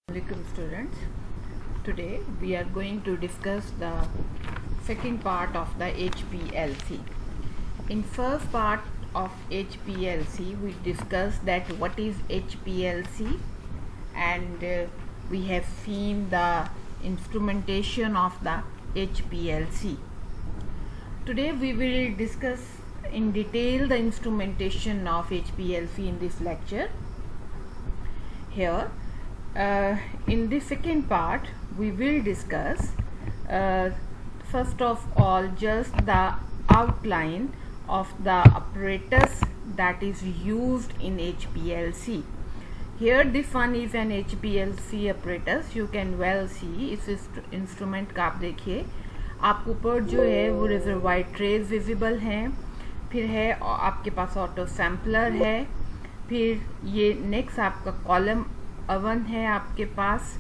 Welcome students. Today we are going to discuss the second part of the HPLC. In first part of HPLC we discussed that what is HPLC and we have seen the instrumentation of the HPLC. Today we will discuss in detail the instrumentation of HPLC in this lecture. Here in the second part we will discuss first of all just the outline of the apparatus that is used in HPLC. Here this one is an HPLC apparatus. You can well see इस instrument का आप देखिए, आपको ऊपर जो है वो reservoir trays visible हैं, फिर है आपके पास ऑटो सैम्पलर है, फिर ये नेक्स्ट आपका कॉलम ओवन है आपके पास.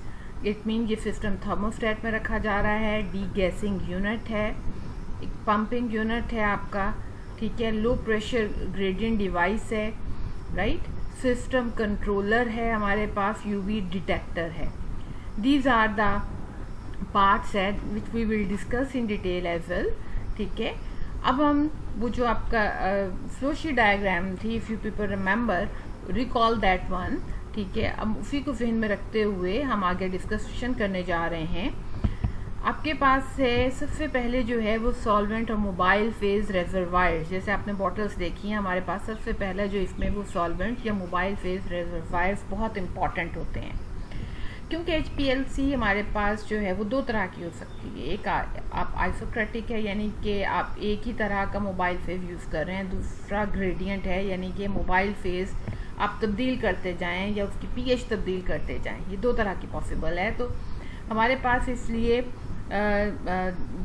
इट मीन ये सिस्टम थर्मोस्टेट में रखा जा रहा है. डी गैसिंग यूनिट है, एक पंपिंग यूनिट है आपका, ठीक है. लो प्रेशर ग्रेडियंट डिवाइस है, राइट. सिस्टम कंट्रोलर है हमारे पास, यूवी डिटेक्टर है. These are the parts at which we will discuss in detail as well, ठीक है. अब हम वो जो आपका फ्लो शीट डायग्राम थी, if you people remember, recall that one, ठीक है. अब उसी को जहन में रखते हुए हम आगे डिस्कशन करने जा रहे हैं. आपके पास है सबसे पहले जो है वो सॉल्वेंट और मोबाइल फेज रेजर्वायर. जैसे आपने बॉटल्स देखी हैं, हमारे पास सबसे पहला जो इसमें वो सॉल्वेंट या मोबाइल फेज रेजर्वायर्स बहुत इंपॉर्टेंट होते हैं, क्योंकि HPLC हमारे पास जो है वो दो तरह की हो सकती है. एक आप आइसोक्रेटिक है, यानी कि आप एक ही तरह का मोबाइल फेज यूज़ कर रहे हैं. दूसरा ग्रेडियंट है, यानी कि मोबाइल फेज आप तब्दील करते जाएं या उसकी pH तब्दील करते जाएं. ये दो तरह की पॉसिबल है. तो हमारे पास इसलिए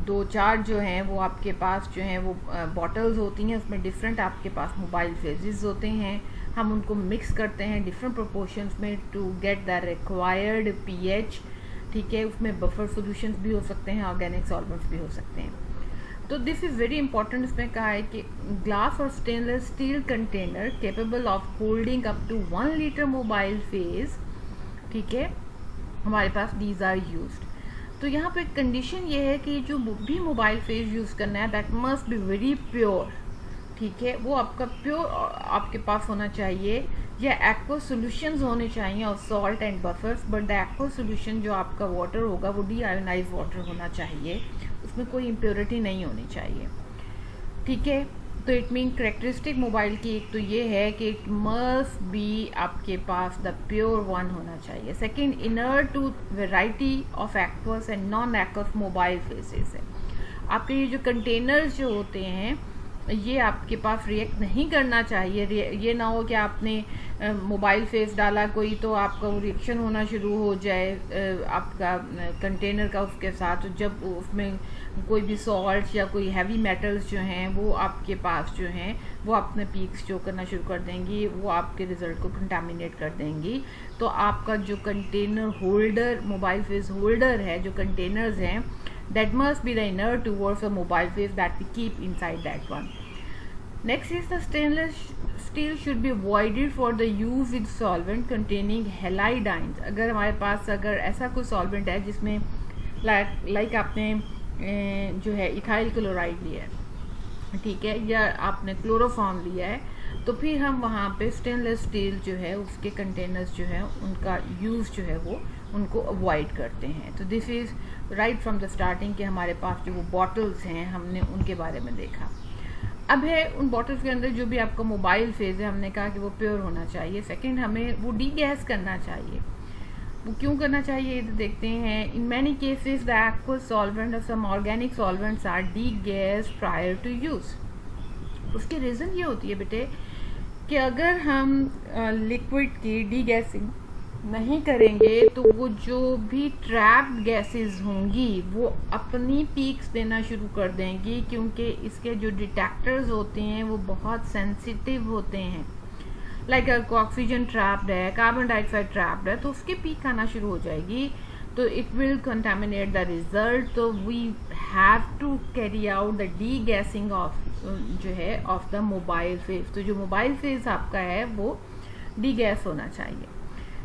दो चार जो हैं वो आपके पास जो हैं वो बॉटल्स होती हैं, उसमें डिफरेंट आपके पास मोबाइल फेजेस होते हैं. हम उनको मिक्स करते हैं डिफरेंट प्रोपोर्शंस में to get the required pH, ठीक है. उसमें बफर सॉल्यूशंस भी हो सकते हैं, ऑर्गेनिक सॉल्वेंट्स भी हो सकते हैं. तो दिस इज़ वेरी इंपॉर्टेंट. इसमें कहा है कि ग्लास और stainless steel container capable of holding up to 1 litre mobile phase, ठीक है, हमारे पास दीज आर यूज्ड. तो यहाँ पे कंडीशन ये है कि जो भी मोबाइल फेज यूज़ करना है that must be very pure, ठीक है. वो आपका प्योर आपके पास होना चाहिए, या एक्वा सोल्यूशंस होने चाहिए और salt and buffers. But the aqua solution जो आपका वाटर होगा वो डीआयोनाइज्ड वाटर होना चाहिए, उसमें कोई इम्प्योरिटी नहीं होनी चाहिए, ठीक है. तो इट मीन करेक्टरिस्टिक मोबाइल की एक तो ये है कि इट मस्ट बी आपके पास द प्योर वन होना चाहिए. Second, inner two variety of aqueous and non aqueous mobile phases है. आपके ये जो कंटेनर्स जो होते हैं ये आपके पास रिएक्ट नहीं करना चाहिए. ये ना हो कि आपने मोबाइल फेस डाला कोई तो आपका वो रिएक्शन होना शुरू हो जाए आपका कंटेनर का उसके साथ. जब उसमें कोई भी सॉल्ट या कोई हैवी मेटल्स जो हैं वो आपके पास जो हैं वो अपने पीक्स शो करना शुरू कर देंगी, वो आपके रिजल्ट को कंटामिनेट कर देंगी. तो आपका जो container holder, mobile face holder है, जो कंटेनर्स हैं, that must be the inner towards the mobile phase that we keep inside that one. Next is the stainless steel should be avoided for the use with solvent containing halide. अगर हमारे पास अगर ऐसा कोई solvent है जिसमें like आपने जो है इथाइल क्लोराइड लिया है, ठीक है, या आपने क्लोरोफॉर्म लिया है, तो फिर हम वहाँ पे स्टेनलेस स्टील जो है उसके कंटेनर्स जो है उनका यूज़ जो है वो उनको अवॉइड करते हैं. तो this is right from the starting कि हमारे पास जो वो बॉटल्स हैं हमने उनके बारे में देखा. अब है उन बॉटल्स के अंदर जो भी आपका मोबाइल फेज है, हमने कहा कि वो प्योर होना चाहिए. सेकंड, हमें वो डी गैस करना चाहिए. वो क्यों करना चाहिए तो देखते हैं. In many cases the aqueous solvent और some organic solvents are degassed prior to use. उसकी रीज़न ये होती है बेटे कि अगर हम लिक्विड की डी गैसिंग नहीं करेंगे तो वो जो भी ट्रैप्ड गैसेस होंगी वो अपनी पीक्स देना शुरू कर देंगी, क्योंकि इसके जो डिटेक्टर्स होते हैं वो बहुत सेंसिटिव होते हैं. लाइक अगर ऑक्सीजन ट्रैप्ड है, कार्बन डाइऑक्साइड ट्रैप्ड है, तो उसकी पीक आना शुरू हो जाएगी, तो it will contaminate the result. तो we have to carry out the degassing of जो है ऑफ द मोबाइल फेज. तो जो मोबाइल फेज आपका है वो डी गैस होना चाहिए.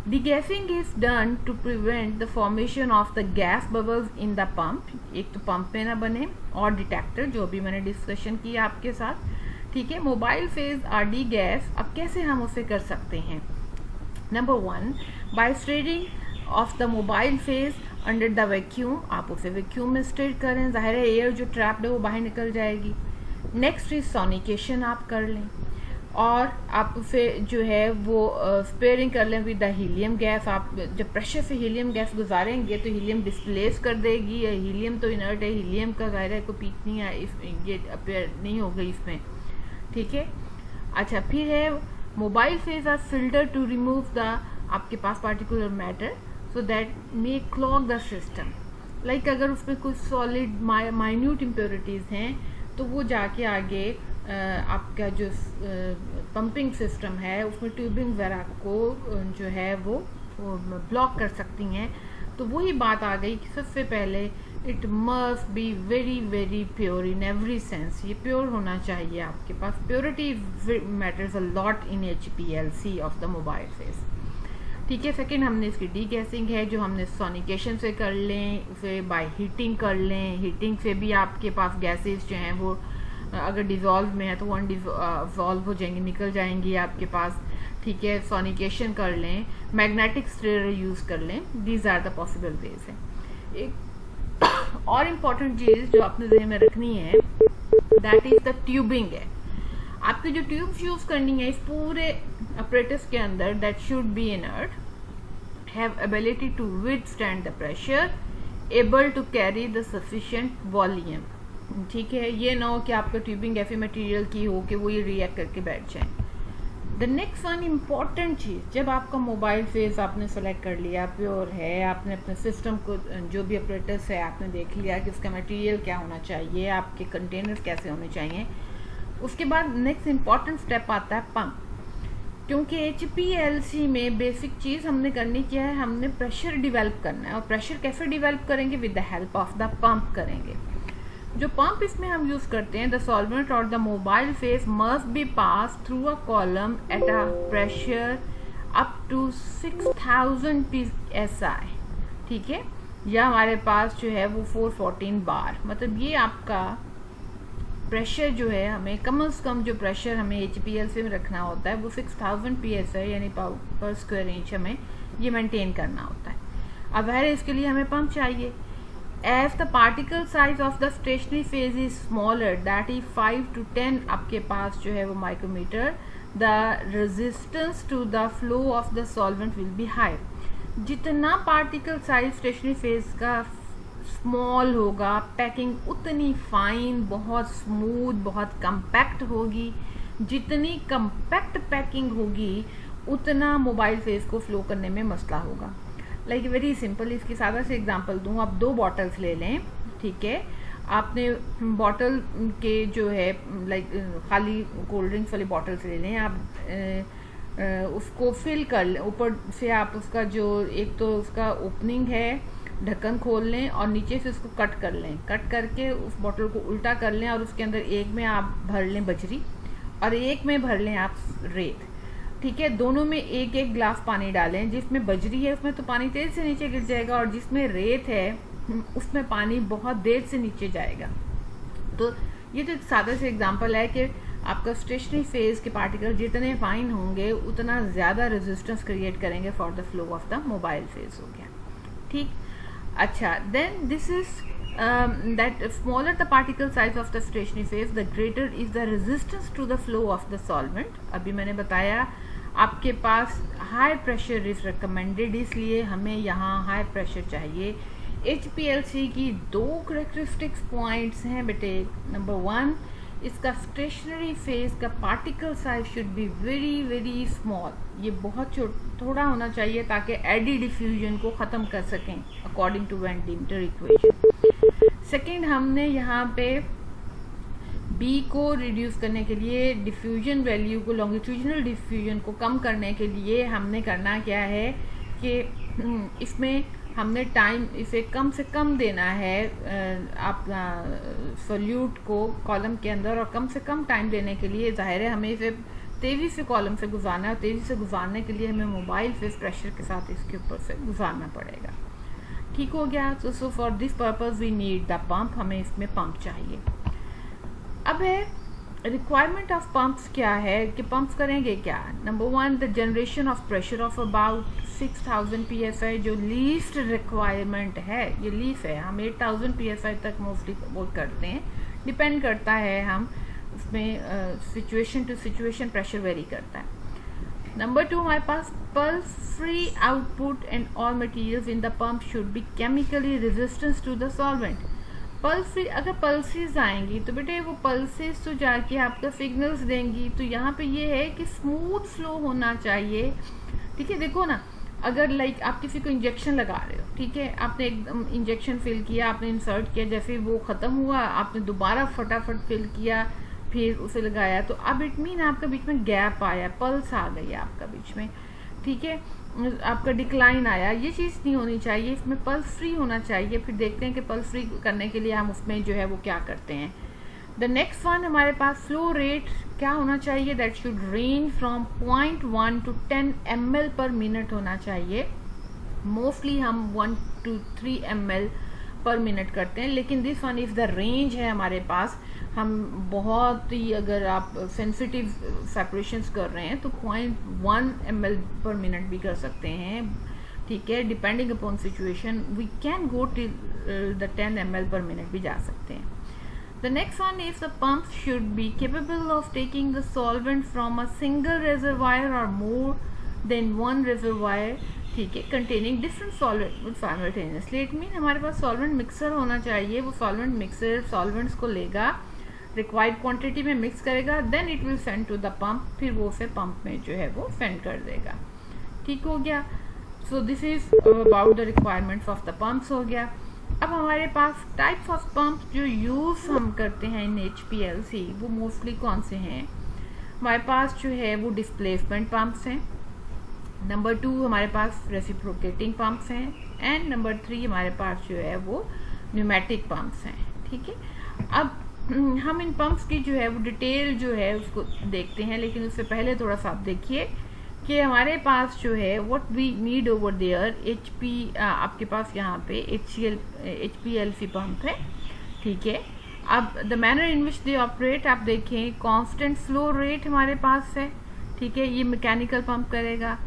Degassing is done to prevent the formation of the gas bubbles in the pump. एक तो पंप में ना बने, और डिटेक्टर जो भी मैंने डिस्कशन किया आपके साथ, ठीक है। मोबाइल फेज आरडी गैस, अब कैसे हम उसे कर सकते हैं? Number 1, by stirring of the mobile phase under the vacuum, आप उसे वैक्यूम में स्टेर करें, जाहिर है एयर जो ट्रैप्ड है वो बाहर निकल जाएगी। नेक्स्ट इज सोनिकेशन आप कर लें, और आप उसे जो है वो स्पेयरिंग कर लें विद द हीलियम गैस। आप जब प्रेशर से हीलियम गैस गुजारेंगे तो हीलियम डिस्प्लेस कर देगी, हीलियम तो इनर्ट है, हीलियम का जाहिर है कोई पीक नहीं है, ये अपेयर नहीं हो गई इसमें, ठीक है। अच्छा, फिर है mobile phase or filter to remove the आपके पास particular matter so that may clog the system. Like अगर उसमें कुछ सॉलिड माइन्यूट इम्प्योरिटीज़ हैं तो वो जाके आगे आपका जो पंपिंग सिस्टम है उसमें ट्यूबिंग वगैरह को जो है वो ब्लॉक कर सकती हैं। तो वही बात आ गई कि सबसे पहले it must be very very pure in every sense, ये प्योर होना चाहिए आपके पास। Purity matters a lot in HPLC of the mobile phase, ठीक है। सेकेंड, हमने इसकी डी गैसिंग है जो हमने सोनिकेशन से कर लें, उसे बाय हीटिंग कर लें। हीटिंग से भी आपके पास गैसेस जो हैं वो अगर डिज़ोल्व में है तो वो अनडिज़ोल्व हो जाएंगी, निकल जाएंगी आपके पास, ठीक है। सोनिकेशन कर लें, मैग्नेटिक स्टेयर यूज़ कर लें, these are the possible ways है। एक और इम्पॉर्टेंट चीज़ जो आपने ज़हन में रखनी है दैट इज़ द ट्यूबिंग है। आपकी जो ट्यूब्स यूज़ करनी है इस पूरे apparatus के अंदर, that should be inert, have ability to withstand the pressure, able to carry the sufficient volume, ठीक है। ये ना हो कि आपका ट्यूबिंग ऐसे मटेरियल की हो कि वो ये रिएक्ट करके बैठ जाए। द नेक्स्ट वन इम्पॉर्टेंट चीज़, जब आपका मोबाइल फेस आपने सेलेक्ट कर लिया, प्योर है, आपने अपने सिस्टम को जो भी अपरेटस है आपने देख लिया कि उसका मटेरियल क्या होना चाहिए, आपके कंटेनर्स कैसे होने चाहिए, उसके बाद नेक्स्ट इम्पॉर्टेंट स्टेप आता है पंप। क्योंकि HPLC में बेसिक चीज़ हमने करनी क्या है, हमने प्रेशर डिवेल्प करना है, और प्रेशर कैसे डिवेल्प करेंगे? With the help of the pump करेंगे। जो पंप इसमें हम यूज़ करते हैं, द सॉल्वेंट और the mobile phase must be pass through a column at a pressure up to 6000 PSI, ठीक है। या हमारे पास जो है वो 414 बार, मतलब ये आपका प्रेशर जो है, हमें कम से कम जो प्रेशर हमें HPLC में रखना होता है वो 6000 PSI यानी पर स्क्वायर इंच हमें ये मेंटेन करना होता है। अब है इसके लिए हमें पंप चाहिए। As the particle size of the stationary phase is smaller, that is 5 to 10 आपके पास जो है वो micrometer, the resistance to the flow of the solvent will be high। जितना पार्टिकल साइज स्टेशनरी फेज का स्मॉल होगा, packing उतनी fine, बहुत smooth, बहुत कम्पैक्ट होगी। जितनी कम्पैक्ट पैकिंग होगी उतना मोबाइल फेज को फ्लो करने में मसला होगा। लाइक वेरी सिंपल, इसकी सादा से एग्जांपल दूँ, आप 2 बॉटल्स ले लें, ठीक है। आपने बॉटल के जो है लाइक खाली कोल्ड ड्रिंक्स वाली बॉटल्स ले लें, आप उसको फिल कर लें, ऊपर से आप उसका जो एक तो उसका ओपनिंग है, ढक्कन खोल लें और नीचे से उसको कट कर लें। कट करके उस बॉटल को उल्टा कर लें और उसके अंदर एक में आप भर लें बजरी और एक में भर लें आप रेत, ठीक है। दोनों में एक एक गिलास पानी डालें। जिसमें बजरी है उसमें तो पानी तेज से नीचे गिर जाएगा, और जिसमें रेत है उसमें पानी बहुत देर से नीचे जाएगा। तो ये तो एक सादा से एग्जांपल है कि आपका स्टेशनरी फेज के पार्टिकल जितने फाइन होंगे उतना ज़्यादा रेजिस्टेंस क्रिएट करेंगे for the flow of the mobile phase, हो गया, ठीक। अच्छा, then this is that smaller the particle size of the stationary phase, the greater is the resistance to the flow of the solvent। अभी मैंने बताया आपके पास high pressure is recommended, इसलिए हमें यहाँ हाई प्रेशर चाहिए। HPLC की 2 करेक्टरिस्टिक्स पॉइंट्स हैं बेटे। नंबर 1, इसका स्टेशनरी फेज का particle size should be very very small, ये बहुत थोड़ा होना चाहिए ताकि एडी डिफ्यूजन को ख़त्म कर सकें according to van Deemter equation. Second, हमने यहाँ पे B को रिड्यूस करने के लिए, डिफ्यूजन वैल्यू को, लॉन्गिट्यूडनल डिफ्यूजन को कम करने के लिए हमने करना क्या है कि इसमें हमने टाइम इसे कम से कम देना है अपना सोल्यूट को कॉलम के अंदर, और कम से कम टाइम देने के लिए जाहिर है हमें इसे तेज़ी से कॉलम से गुजारना है, और तेज़ी से गुजारने के लिए हमें मोबाइल फेस प्रेशर के साथ इसके ऊपर से गुजारना पड़ेगा। ठीक हो गया। तो so for this purpose we need the pump, हमें इसमें पंप चाहिए। अब है रिक्वायरमेंट ऑफ पंप्स क्या है कि पंप्स करेंगे क्या। Number 1 the generation of pressure of about 6000 psi जो लीस्ट रिक्वायरमेंट है, ये लीस्ट है। हम 8000 psi तक मोस्टली वो करते हैं, डिपेंड करता है हम उसमें situation to situation pressure vary करता है। नंबर 2 हमारे पास pulse free output and all materials in the pump should be chemically resistance to the solvent. Pulse free, अगर पल्सेस आएंगी तो बेटे वो पल्सेस तो जाके आपका सिग्नल्स देंगी, तो यहाँ पे ये है कि स्मूथ फ्लो होना चाहिए। ठीक है, देखो ना, अगर लाइक आप किसी को इंजेक्शन लगा रहे हो, ठीक है, आपने एकदम इंजेक्शन फिल किया, आपने इंसर्ट किया, जैसे वो ख़त्म हुआ आपने दोबारा फटाफट फिल किया, फिर उसे लगाया, तो अब इट मीन आपका बीच में गैप आया, पल्स आ गई आपका बीच में, ठीक है, आपका डिक्लाइन आया। ये चीज़ नहीं होनी चाहिए, इसमें पल्स फ्री होना चाहिए। फिर देखते हैं कि पल्स फ्री करने के लिए हम उसमें जो है वो क्या करते हैं। द नेक्स्ट वन हमारे पास फ्लो रेट क्या होना चाहिए, that should range from 0.1 to 10 ml per minute होना चाहिए। मोस्टली हम 1 to 3 ml पर मिनट करते हैं, लेकिन this one is the range है हमारे पास। हम बहुत ही, अगर आप सेंसिटिव सेपरेशंस कर रहे हैं तो 0.1 ml पर मिनट भी कर सकते हैं, ठीक है, depending upon situation we can go till the 10 ml per minute भी जा सकते हैं। The next one is the pump should be capable of taking the solvent from a single reservoir or more than one reservoir, ठीक है, containing different solvent simultaneously। It mean हमारे पास solvent mixer होना चाहिए, वो solvent mixer solvents को लेगा, required quantity में mix करेगा, then it will send to the pump, फिर वो उसे pump में जो है वो send कर देगा। ठीक हो गया। So this is about the requirements of the pumps हो गया। अब हमारे पास टाइप्स ऑफ पंप जो यूज़ हम करते हैं इन HPLC वो मोस्टली कौन से हैं। हमारे पास जो है वो डिस्प्लेसमेंट पंप्स हैं, नंबर 2 हमारे पास रेसिप्रोकेटिंग पंप्स हैं, एंड नंबर 3 हमारे पास जो है वो न्यूमेटिक पंप्स हैं। ठीक है, अब हम इन पंप्स की जो है वो डिटेल जो है उसको देखते हैं, लेकिन उससे पहले थोड़ा सा आप देखिए कि हमारे पास जो है what we need over there आपके पास यहाँ पे HPLC पंप है। ठीक है, अब the manner in which they operate आप देखें, कांस्टेंट फ्लो रेट हमारे पास है, ठीक है, ये मैकेनिकल पंप करेगा।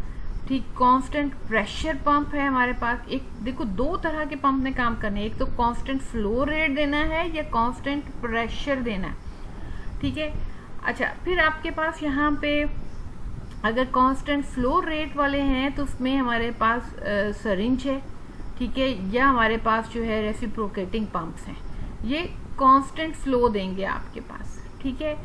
ठीक, कांस्टेंट प्रेशर पंप है हमारे पास। एक देखो, दो तरह के पंप ने काम करने हैं, एक तो कांस्टेंट फ्लो रेट देना है या कांस्टेंट प्रेशर देना है। ठीक है, अच्छा, फिर आपके पास यहाँ पे अगर कांस्टेंट फ्लो रेट वाले हैं तो उसमें हमारे पास सरिंज है, ठीक है, या हमारे पास जो है रेसिप्रोकेटिंग पंप्स हैं, ये कांस्टेंट फ्लो देंगे आपके पास। ठीक है,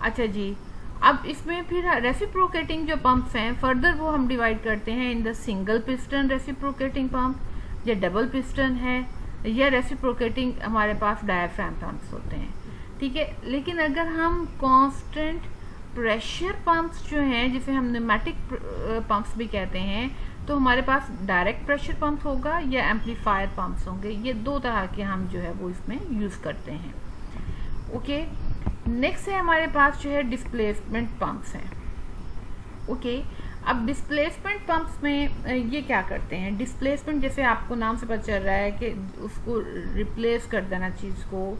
अच्छा जी, अब इसमें फिर रेसिप्रोकेटिंग जो पंप्स हैं फर्दर वो हम डिवाइड करते हैं in the single piston reciprocating pump, या डबल पिस्टन है, या रेसिप्रोकेटिंग हमारे पास डायाफ्राम पंप्स होते हैं। ठीक है, लेकिन अगर हम कांस्टेंट प्रेशर पंप्स जो हैं जिसे हम न्यूमेटिक पंप्स भी कहते हैं, तो हमारे पास डायरेक्ट प्रेशर पंप होगा या एम्पलीफायर पंप्स होंगे। ये दो तरह के हम जो है वो इसमें यूज़ करते हैं। ओके, नेक्स्ट है हमारे पास जो है डिस्प्लेसमेंट पंप्स हैं। ओके, अब डिस्प्लेसमेंट पंप्स में ये क्या करते हैं, डिस्प्लेसमेंट जैसे आपको नाम से पता चल रहा है कि उसको रिप्लेस कर देना चीज़ को।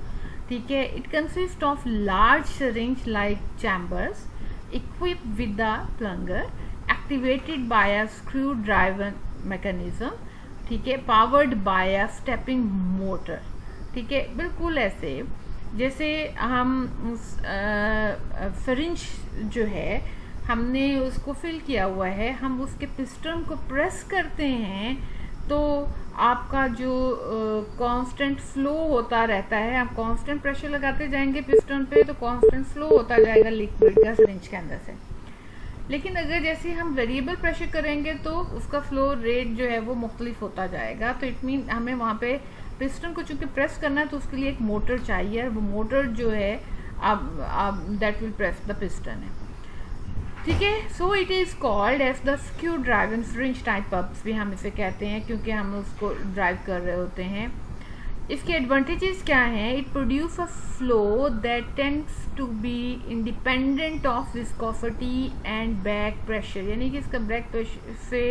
ठीक है, it consist of large syringe like chambers equipped with the plunger activated by a screw driven mechanism, ठीक है, powered by a stepping motor। ठीक है, बिल्कुल ऐसे जैसे हम सिरिंज जो है हमने उसको फिल किया हुआ है, हम उसके पिस्टन को प्रेस करते हैं तो आपका जो कांस्टेंट फ्लो होता रहता है, आप कांस्टेंट प्रेशर लगाते जाएंगे पिस्टन पे तो कांस्टेंट फ्लो होता जाएगा लिक्विड का सिरिंज के अंदर से। लेकिन अगर जैसे हम वेरिएबल प्रेशर करेंगे तो उसका फ्लो रेट जो है वो मुख्तलिफ होता जाएगा। तो इट मीन हमें वहाँ पे पिस्टन को चूंकि प्रेस करना है तो उसके लिए एक मोटर चाहिए, और वो मोटर जो है that will press the piston है। ठीक है, so it is called as the screw driven syringe type pumps भी हम इसे कहते हैं, क्योंकि हम उसको ड्राइव कर रहे होते हैं। इसके एडवांटेजेस क्या हैं? It produce a flow that tends to be independent of viscosity and back pressure, यानी कि इसका बैक प्रेशर से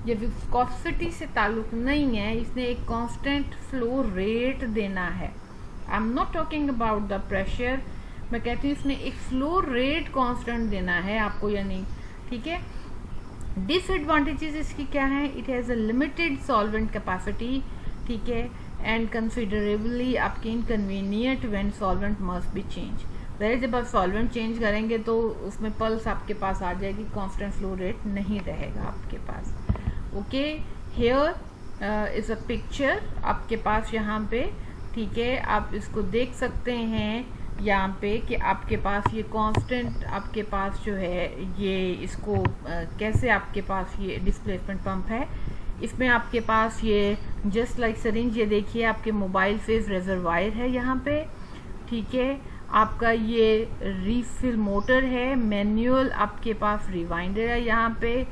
या विस्कोसिटी से ताल्लुक नहीं है, इसने एक कांस्टेंट फ्लो रेट देना है। I am not talking about the pressure, मैं कहती हूँ इसने एक फ्लो रेट कांस्टेंट देना है आपको, यानी ठीक है। डिसएडवांटेजेस इसकी क्या है? It has a limited solvent capacity, ठीक है, एंड कंसिडरेबली आपकी inconvenient when solvent must be change. वैसे जब आप सॉल्वेंट चेंज करेंगे तो उसमें पल्स आपके पास आ जाएगी, कांस्टेंट फ्लो रेट नहीं रहेगा आपके पास। Okay, here is a picture आपके पास यहाँ पे, ठीक है, आप इसको देख सकते हैं यहाँ पे कि आपके पास ये कांस्टेंट आपके पास जो है ये इसको कैसे आपके पास ये डिस्प्लेसमेंट पंप है। इसमें आपके पास ये जस्ट लाइक सरिंज, ये देखिए आपके मोबाइल फेज रेजरवायर है यहाँ पे, ठीक है, आपका ये रीफिल मोटर है, मैनुअल आपके पास रिवाइंडर है, यहाँ पे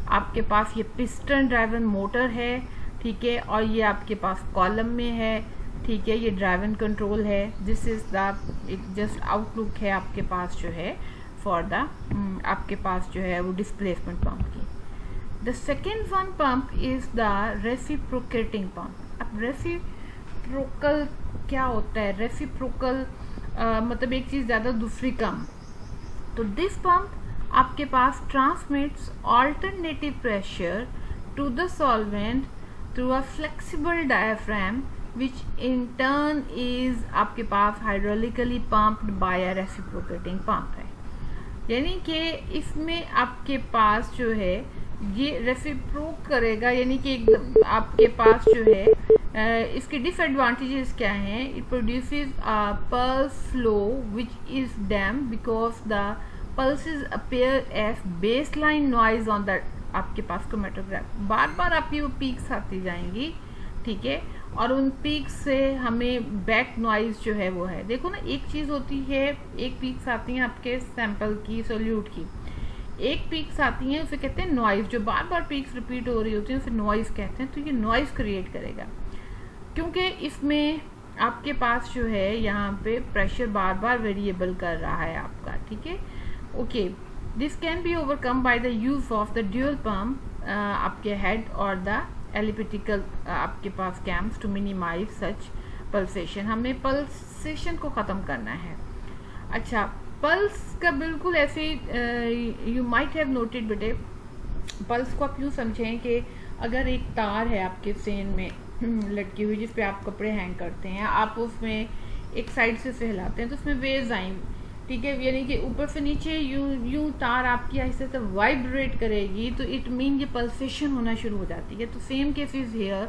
आपके पास ये पिस्टन ड्राइवन मोटर है, ठीक है, और ये आपके पास कॉलम में है, ठीक है, ये ड्राइवन कंट्रोल है। दिस इज द एक जस्ट आउटलुक है आपके पास जो है फॉर द आपके पास जो है वो डिस्प्लेसमेंट पंप की। The second one pump is the reciprocating pump. अब रेसिप्रोकल क्या होता है? रेसिप्रोकल मतलब एक चीज ज्यादा दूसरी कम। तो दिस पंप आपके पास transmits alternative pressure to the solvent through a flexible diaphragm which in turn is आपके पास hydraulically pumped by a reciprocating pump है, यानी कि इसमें आपके पास जो है ये रेसिप्रोक करेगा, यानी कि एकदम आपके पास जो है इसके डिसएडवांटेजेस क्या हैं? It produces a pulse flow which is damn because the pulses appear as baseline noise on the आपके पास क्रोमेटोग्राफ। बार बार आपकी वो पीक्स आती जाएंगी, ठीक है, और उन पीक से हमें बैक नॉइज जो है वो है। देखो ना, एक चीज होती है, एक पीक्स आती हैं आपके सैंपल की, सोल्यूट की, एक पीक्स आती हैं उसे कहते हैं नॉइज, जो बार बार पीक्स रिपीट हो रही होती है उसे नॉइज कहते हैं। तो ये नॉइज क्रिएट करेगा क्योंकि इसमें आपके पास जो है यहाँ पे प्रेशर बार बार वेरिएबल कर रहा है आपका, ठीक है। Okay, this can be overcome by the use of the dual pump आपके हेड और द एलिप्टिकल आपके पास cams to minimize such pulsation. हमें पल्सेशन को ख़त्म करना है। अच्छा, पल्स का बिल्कुल ऐसे यू माइट हैव नोटेड बेटे, पल्स को आप यूँ समझें कि अगर एक तार है आपके फेन में लटकी हुई जिस पे आप कपड़े हैंग करते हैं, आप उसमें एक साइड से हिलाते हैं तो उसमें वेव्स आएंगी, ठीक है, यानी कि ऊपर से नीचे यूं तार आपकी ऐसे से वाइब्रेट करेगी, तो इट मीन ये पल्सेशन होना शुरू हो जाती है। तो सेम केस इज हियर,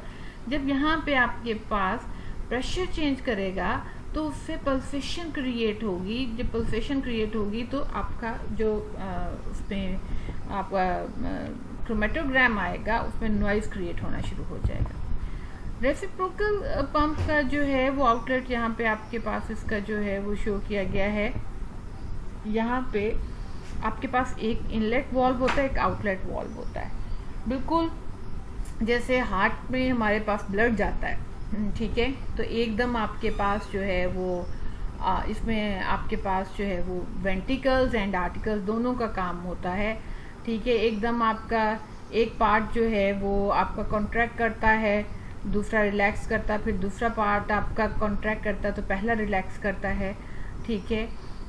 जब यहाँ पे आपके पास प्रेशर चेंज करेगा तो उससे पल्सेशन क्रिएट होगी। जब पल्सेशन क्रिएट होगी तो आपका जो उसमें आपका क्रोमेटोग्राम आएगा उसमें नॉइज क्रिएट होना शुरू हो जाएगा। रेसिप्रोकल पंप का जो है वो आउटलेट यहाँ पे आपके पास इसका जो है वो शो किया गया है। यहाँ पे आपके पास एक इनलेट वाल्व होता है, एक आउटलेट वाल्व होता है, बिल्कुल जैसे हार्ट में हमारे पास ब्लड जाता है, ठीक है। तो एकदम आपके पास जो है वो इसमें आपके पास जो है वो वेंट्रिकल्स एंड आर्टिकल्स दोनों का काम होता है, ठीक है। एकदम आपका एक पार्ट जो है वो आपका कॉन्ट्रैक्ट करता है, दूसरा रिलैक्स करता है, फिर दूसरा पार्ट आपका कॉन्ट्रैक्ट करता है तो पहला रिलैक्स करता है, ठीक है।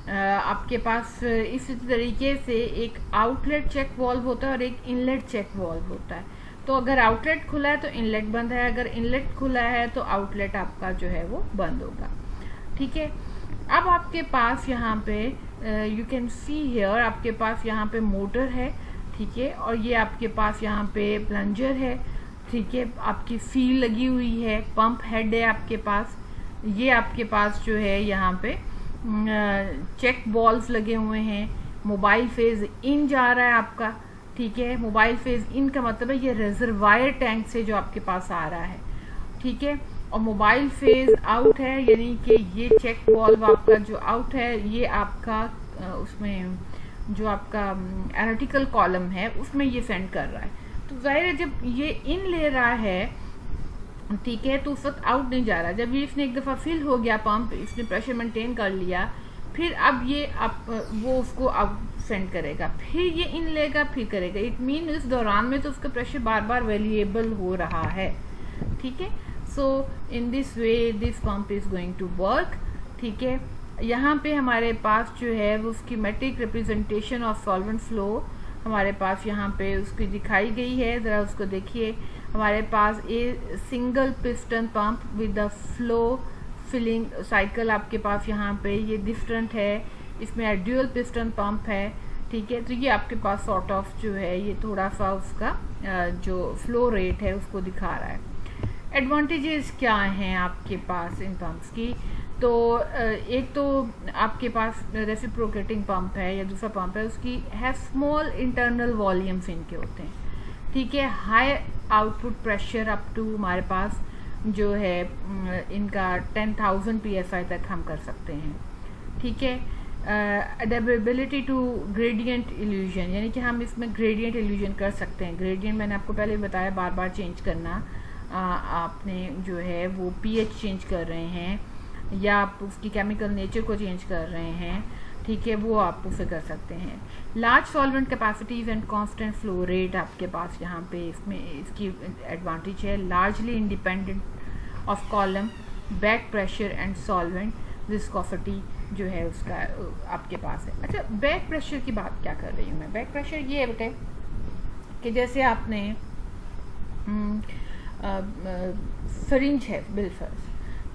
आपके पास इसी तरीके से एक आउटलेट चेक वाल्व होता है और एक इनलेट चेक वाल्व होता है। तो अगर आउटलेट खुला है तो इनलेट बंद है, अगर इनलेट खुला है तो आउटलेट आपका जो है वो बंद होगा, ठीक है। अब आपके पास यहाँ पे यू कैन सी हियर आपके पास यहाँ पे मोटर है, ठीक है, और ये आपके पास यहाँ पे प्लंजर है, ठीक है, आपकी सील लगी हुई है, पंप हेड है आपके पास, ये आपके पास जो है यहाँ पे चेक बॉल्स लगे हुए हैं, मोबाइल फेज इन जा रहा है आपका, ठीक है। मोबाइल फेज इन का मतलब है ये रिजर्वायर टैंक से जो आपके पास आ रहा है, ठीक है, और मोबाइल फेज आउट है, यानी कि ये चेक बॉल्व आपका जो आउट है ये आपका उसमें जो आपका एनालिटिकल कॉलम है उसमें ये सेंड कर रहा है। तो जाहिर है जब ये इन ले रहा है ठीक है, तो उस वक्त आउट नहीं जा रहा। जब ये इसने एक दफ़ा फिल हो गया पंप, इसने प्रेशर मेंटेन कर लिया, फिर अब ये वो उसको आउट सेंड करेगा, फिर ये इन लेगा, फिर करेगा। इट मीन इस दौरान में तो उसका प्रेशर बार बार वेरिएबल हो रहा है। ठीक है, so in this way this pump is going to work. ठीक है, यहाँ पे हमारे पास जो है वो schematic representation of solvent flow हमारे पास यहाँ पे उसकी दिखाई गई है। ज़रा उसको देखिए। हमारे पास a single piston pump with the flow filling cycle आपके पास यहाँ पे ये डिफरेंट है। इसमें ड्यूअल पिस्टन पंप है। ठीक है, तो ये आपके पास सॉर्ट ऑफ जो है ये थोड़ा सा उसका जो फ्लो रेट है उसको दिखा रहा है। एडवांटेजेस क्या हैं आपके पास इन पंप्स की? तो एक तो आपके पास रेसिप्रोकेटिंग पंप है या दूसरा पंप है, उसकी है स्मॉल इंटरनल वॉल्यूम्स इनके होते हैं। ठीक है, high output pressure up to हमारे पास जो है इनका 10,000 psi तक हम कर सकते हैं। ठीक है, अडेप्टेबिलिटी टू ग्रेडियंट इल्यूजन, यानी कि हम इसमें ग्रेडियंट इल्यूजन कर सकते हैं। ग्रेडियंट मैंने आपको पहले बताया, बार बार चेंज करना। आपने जो है वो pH चेंज कर रहे हैं या आप उसकी केमिकल नेचर को चेंज कर रहे हैं। ठीक है, वो आप उसे कर सकते हैं। Large solvent capacities and constant flow rate आपके पास यहाँ पे इसमें इसकी एडवांटेज है। Largely independent of column back pressure and solvent viscosity जो है उसका आपके पास है। अच्छा, बैक प्रेशर की बात क्या कर रही हूँ मैं? बैक प्रेशर ये है बेटे कि जैसे आपने फ्रिंज है बिलफर्स,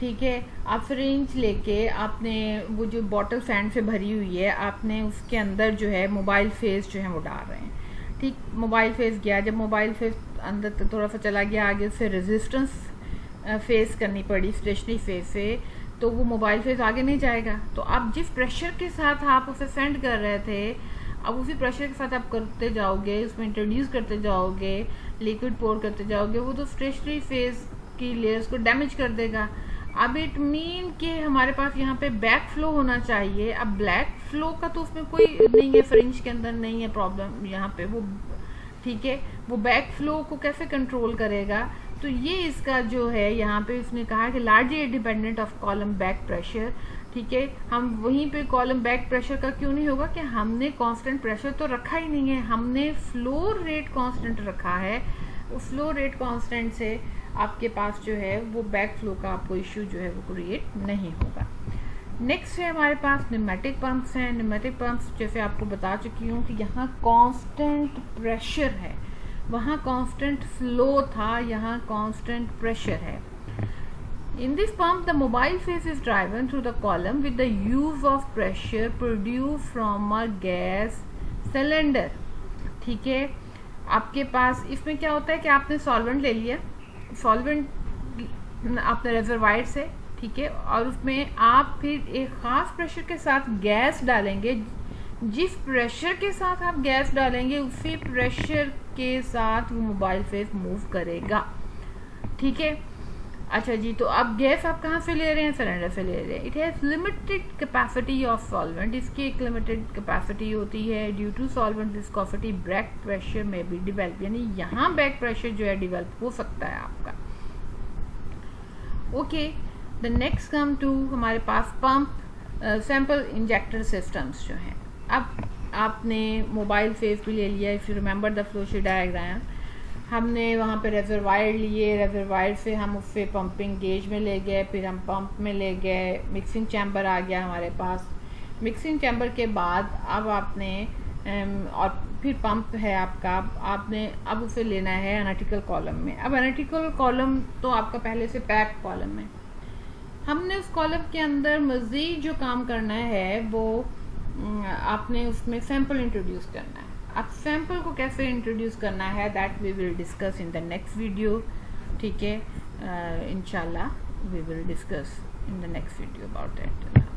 ठीक है, आप फ्रिंज लेके आपने वो जो बॉटल सैंड से भरी हुई है, आपने उसके अंदर जो है मोबाइल फेस जो है वो डाल रहे हैं। ठीक, मोबाइल फेस गया, जब मोबाइल फेस अंदर तो थोड़ा सा चला गया आगे, उससे रेजिस्टेंस फेस करनी पड़ी स्टेशनरी फेस से, तो वो मोबाइल फेस आगे नहीं जाएगा। तो आप जिस प्रेशर के साथ आप उसे सेंड कर रहे थे, अब उसी प्रेशर के साथ आप करते जाओगे, उसमें इंट्रोड्यूस करते जाओगे, लिक्विड पोर करते जाओगे, वो तो स्टेशनरी फेस की लेयर्स को डैमेज कर देगा। अब इट मीन कि हमारे पास यहाँ पे बैक फ्लो होना चाहिए। अब ब्लैक फ्लो का तो उसमें कोई नहीं है, फ्रिंज के अंदर नहीं है प्रॉब्लम यहाँ पे वो। ठीक है, वो बैक फ्लो को कैसे कंट्रोल करेगा? तो ये इसका जो है यहाँ पे उसने कहा कि largely dependent of column back pressure. ठीक है, हम वहीं पे कॉलम बैक प्रेशर का क्यों नहीं होगा कि हमने कांस्टेंट प्रेशर तो रखा ही नहीं है, हमने फ्लो रेट कांस्टेंट रखा है। उस फ्लो रेट कांस्टेंट से आपके पास जो है वो बैक फ्लो का आपको इश्यू जो है वो क्रिएट नहीं होगा। नेक्स्ट है हमारे पास न्यूमेटिक पंप्स हैं। न्यूमेटिक पंप्स जैसे आपको बता चुकी हूँ कि यहाँ कांस्टेंट प्रेशर है, वहाँ कांस्टेंट फ्लो था, यहाँ कांस्टेंट प्रेशर है। In this pump, the mobile phase is driven through the column with the use of pressure produced from a gas cylinder. ठीक है, आपके पास इसमें क्या होता है कि आपने सॉल्वेंट ले लिया, सॉल्वेंट आपने रेजरवायर से, ठीक है, और उसमें आप फिर एक खास प्रेशर के साथ गैस डालेंगे। जिस प्रेशर के साथ आप गैस डालेंगे उसी प्रेशर के साथ वो मोबाइल फेस मूव करेगा। ठीक है, अच्छा जी, तो अब गैस आप कहाँ से ले रहे हैं? सिलेंडर से ले रहे हैं। It has limited capacity of solvent, इसकी एक लिमिटेड कैपेसिटी होती है। Due to solvent viscosity back pressure में भी डिवेल्प, यानी यहाँ बैक प्रेशर जो है डिवेल्प हो सकता है आपका। Okay, the next come to हमारे पास पंप सैंपल इंजेक्टर सिस्टम्स जो हैं। अब आपने मोबाइल फेस भी ले लिया, if you remember the flow sheet diagram, हमने वहाँ पे रेजरवायर लिए, रेजरवायर से हम उससे पंपिंग गेज में ले गए, फिर हम पंप में ले गए, मिक्सिंग चैम्बर आ गया हमारे पास। मिक्सिंग चैम्बर के बाद अब आपने और फिर पंप है आपका, आपने अब उसे लेना है एनालिटिकल कॉलम में। अब एनालिटिकल कॉलम तो आपका पहले से पैक कॉलम है, हमने उस कॉलम के अंदर मज़ीद जो काम करना है वो आपने उसमें सैंपल इंट्रोड्यूस करना है। अब सैंपल को कैसे इंट्रोड्यूस करना है that we will discuss in the next video. ठीक है, इंशाल्लाह we will discuss in the next video about that.